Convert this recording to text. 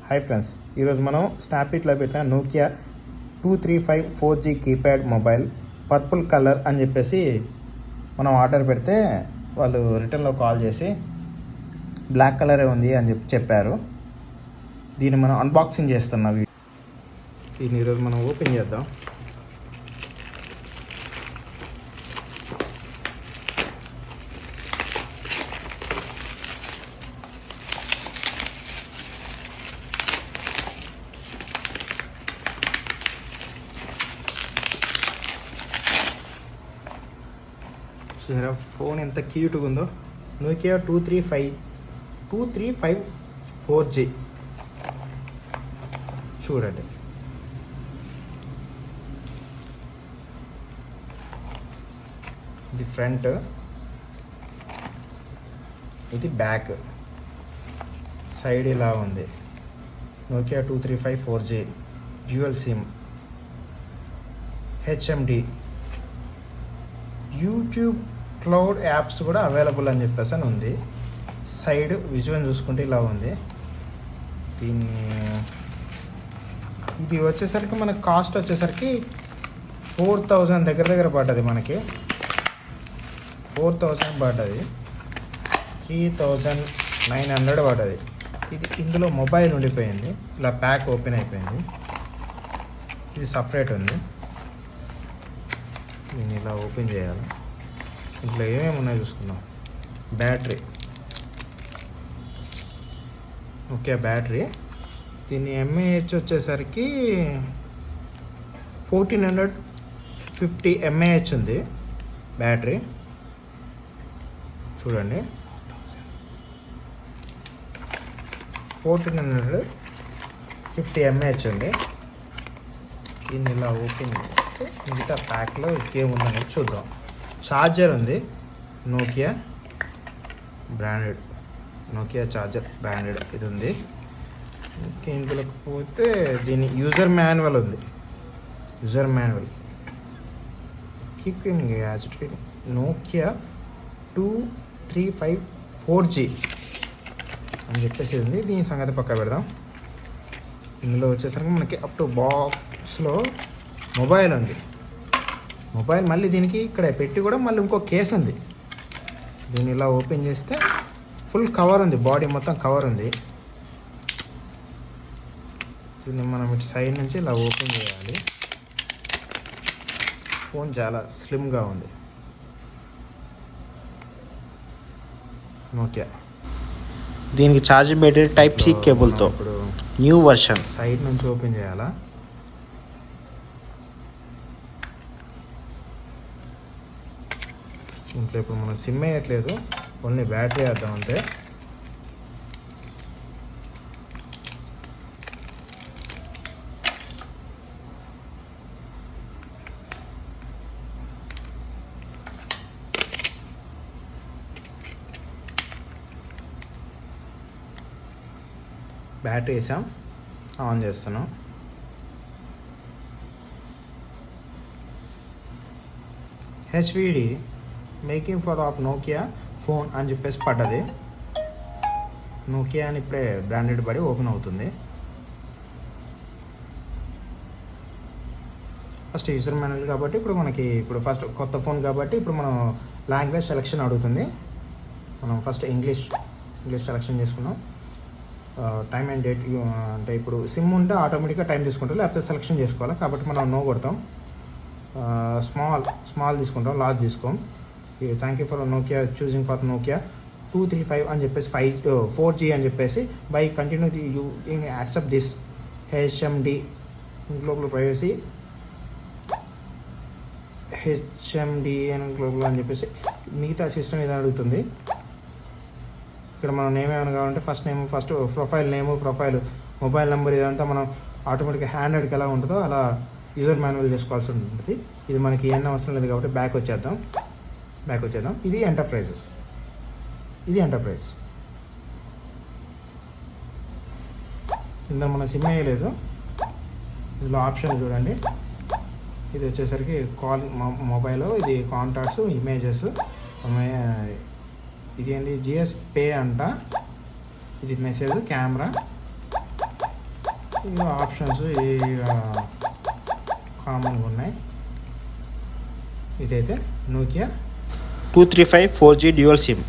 Hi friends, ఈరోజు మనం స్నాప్డీల్లో పెట్టిన Nokia 235 4G keypad mobile purple colour అని చెప్పేసి మనం ఆర్డర్ పెడితే వాళ్ళు రిటర్న్లో కాల్ చేసి బ్లాక్ కలరే ఉంది అని చెప్పారు. దీన్ని మనం అన్బాక్సింగ్ చేస్తున్నాం. దీన్ని ఈరోజు మనం ఓపెన్ చేద్దాం. చూసారా ఫోన్ ఎంత క్యూట్గా ఉందో. నోకియా 235 4G చూడండి. ఇది ఫ్రంట్, ఇది బ్యాక్, సైడ్ ఇలా ఉంది. Nokia 235 4G dual SIM, HMD, YouTube cloud apps కూడా అవైలబుల్ అని చెప్పేసి అని ఉంది. సైడ్ విజువల్ చూసుకుంటే ఇలా ఉంది. ఇది వచ్చేసరికి మనకు కాస్ట్ వచ్చేసరికి 4000 దగ్గర పడ్డది. మనకి 4000 పడ్డది, 3900 పడ్డది. ఇది ఇందులో మొబైల్ ఉండిపోయింది, ఇలా ప్యాక్ ఓపెన్ అయిపోయింది. ఇది సపరేట్ ఉంది. నేను ఇలా ఓపెన్ చేయాలి. ఇంట్లో ఏమేమి ఉన్నాయో చూసుకుందాం. Battery, okay battery. దీని ఎంఏహెచ్ వచ్చేసరికి 1450 ఎంఏహెచ్ ఉంది బ్యాటరీ. చూడండి, 1450 ఎంఏహెచ్ ఉంది. దీన్ని ఇలా ఓపెన్ చేస్తే మిగతా ప్యాక్లో ఇంకేముందనేది చూద్దాం. ఛార్జర్ ఉంది, Nokia branded, Nokia charger branded ఇది ఉంది. ఇందులోకి పోతే దీని యూజర్ మాన్యువల్ ఉంది. User manual keeping Nokia 235 4G అని చెప్పేసి ఉంది. దీని సంగతి పక్క పెడదాం. ఇందులో వచ్చేసరికి మనకి అప్ టు బాక్స్లో మొబైల్ ఉంది. మొబైల్ మళ్ళీ దీనికి ఇక్కడ పెట్టి కూడా మళ్ళీ ఇంకో కేస్ ఉంది. దీన్ని ఇలా ఓపెన్ చేస్తే ఫుల్ కవర్ ఉంది, బాడీ మొత్తం కవర్ ఉంది. దీన్ని మనం ఇటు సైడ్ నుంచి ఇలా ఓపెన్ చేయాలి. ఫోన్ చాలా స్లిమ్గా ఉంది. నోకియా దీనికి ఛార్జింగ్ బ్యాటరీ టైప్ సి కేబుల్తో న్యూ వర్షన్. సైడ్ నుంచి ఓపెన్ చేయాలా. ఇంట్లో ఇప్పుడు మనం సిమ్ వేయట్లేదు, ఓన్లీ బ్యాటరీ వేద్దాం అంతే. బ్యాటరీ వేసాం, ఆన్ చేస్తున్నాం. HVD making for of Nokia phone అని చెప్పేసి పడ్డది. నోకియా అని ఇప్పుడే బ్రాండెడ్ పడి ఓపెన్ అవుతుంది. ఫస్ట్ యూజర్ మాన్యువల్ కాబట్టి ఇప్పుడు ఫస్ట్ కొత్త ఫోన్ కాబట్టి ఇప్పుడు మనం లాంగ్వేజ్ సెలెక్షన్ అడుగుతుంది. మనం ఫస్ట్ ఇంగ్లీష్ సెలెక్షన్ చేసుకున్నాం. టైమ్ అండ్ డేట్ అంటే ఇప్పుడు సిమ్ ఉంటే ఆటోమేటిక్గా టైం తీసుకుంటాం, లేకపోతే సెలెక్షన్ చేసుకోవాలి. కాబట్టి మనం నో కొడతాం. స్మాల్ తీసుకుంటాం, లార్జ్ తీసుకోం. Thank you for Nokia choosing for Nokia 235 అని చెప్పేసి 4G అని చెప్పేసి by continue you accept this HMD global privacy HMD అని గ్లోబల్ అని చెప్పేసి మిగతా సిస్టమ్ ఏదైనా అడుగుతుంది. ఇక్కడ మనం నేమ్ ఏమైనా కావాలంటే ఫస్ట్ ప్రొఫైల్ నేము, ప్రొఫైల్ మొబైల్ నెంబర్ ఇదంతా మనం ఆటోమేటిక్గా హ్యాండ్కి ఎలా ఉంటుందో అలా యూజర్ మాన్యువల్ చేసుకోవాల్సి ఉంటుంది. ఇది మనకి ఏమన్నా అవసరం లేదు కాబట్టి బ్యాక్ వచ్చేద్దాం. ఇది ఎంటర్ప్రైజ్. ఇందులో మన సిమ్ వేయలేదు. ఇందులో ఆప్షన్ చూడండి. ఇది వచ్చేసరికి కాల్ మొబైల్, ఇది కాంటాక్ట్స్, ఇమేజెస్, ఇది ఏంది జిఎస్ పే అంట. ఇది మెసేజ్, కెమెరా, ఇక ఆప్షన్స్ కామన్గా ఉన్నాయి. ఇదైతే నోకియా 235 4G డ్యూయల్ సిమ్.